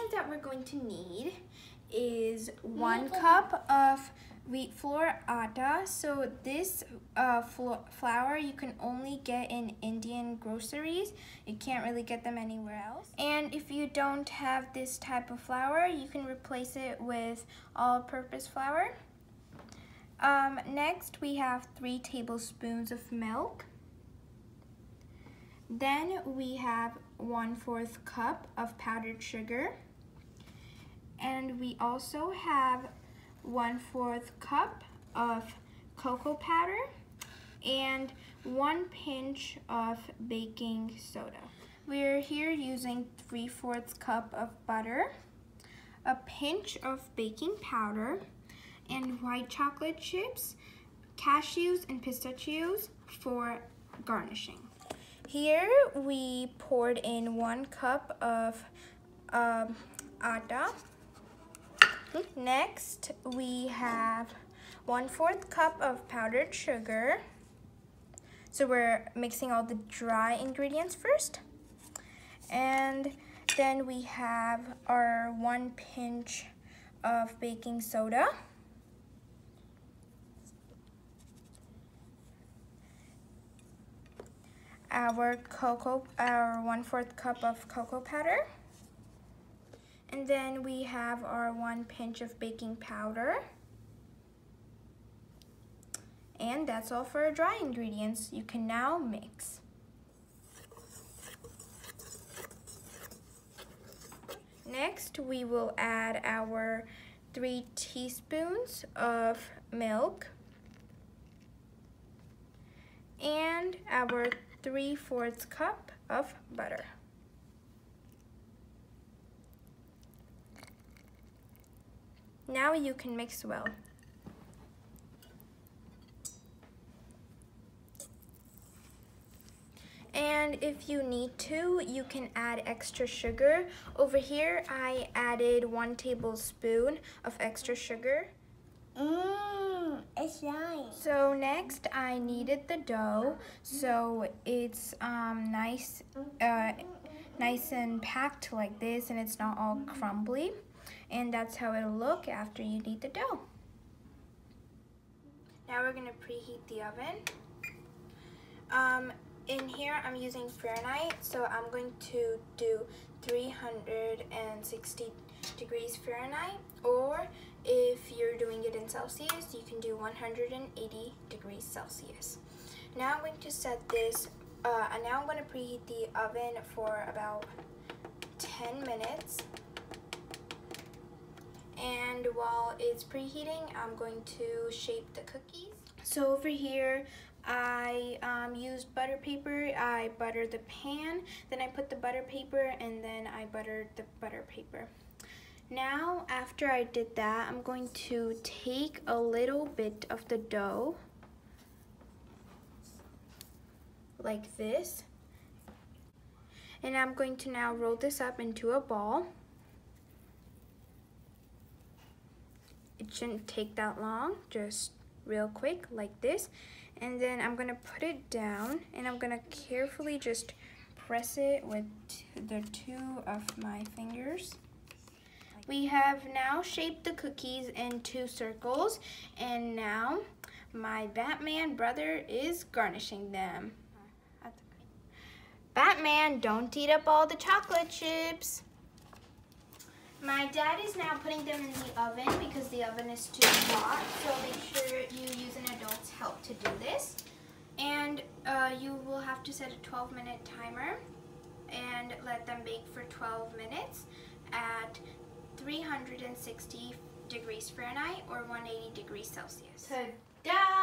ingredients that we're going to need is 1 cup of wheat flour Aata. So this flour you can only get in Indian groceries. You can't really get them anywhere else. And if you don't have this type of flour, you can replace it with all-purpose flour. Next we have 3 tablespoons of milk. Then we have 1/4 cup of powdered sugar. And we also have 1/4 cup of cocoa powder and 1 pinch of baking soda. We're here using 3/4 cup of butter, a pinch of baking powder, and white chocolate chips, cashews, and pistachios for garnishing. Here we poured in 1 cup of Aata. Next we have 1/4 cup of powdered sugar. So we're mixing all the dry ingredients first. And then we have our 1 pinch of baking soda. Our 1/4 cup of cocoa powder. And then we have our 1 pinch of baking powder. And that's all for our dry ingredients. You can now mix. Next, we will add our 3 teaspoons of milk and our 3/4 cup of butter. Now you can mix well. And if you need to, you can add extra sugar. Over here, I added 1 tablespoon of extra sugar. It's nice. So next, I kneaded the dough so it's nice and packed like this, and it's not all crumbly. And that's how it'll look after you knead the dough. Now we're gonna preheat the oven. In here I'm using Fahrenheit, so I'm going to do 360 degrees Fahrenheit, or if you're doing it in Celsius, you can do 180 degrees Celsius. Now I'm going to set this, and now I'm going to preheat the oven for about 10 minutes. And while it's preheating, I'm going to shape the cookies. So over here, I used butter paper. I buttered the pan, then I put the butter paper, and then I buttered the butter paper. Now, after I did that, I'm going to take a little bit of the dough, like this, and I'm going to now roll this up into a ball. It shouldn't take that long, just real quick like this. And then I'm gonna put it down, and I'm gonna carefully just press it with the 2 of my fingers. We have now shaped the cookies in 2 circles, and now my Batman brother is garnishing them. Batman, don't eat up all the chocolate chips. My dad is now putting them in the oven because the oven is too hot, so make sure you use an adult's help to do this. And you will have to set a 12-minute timer and let them bake for 12 minutes at 360 degrees Fahrenheit or 180 degrees Celsius. Ta-da!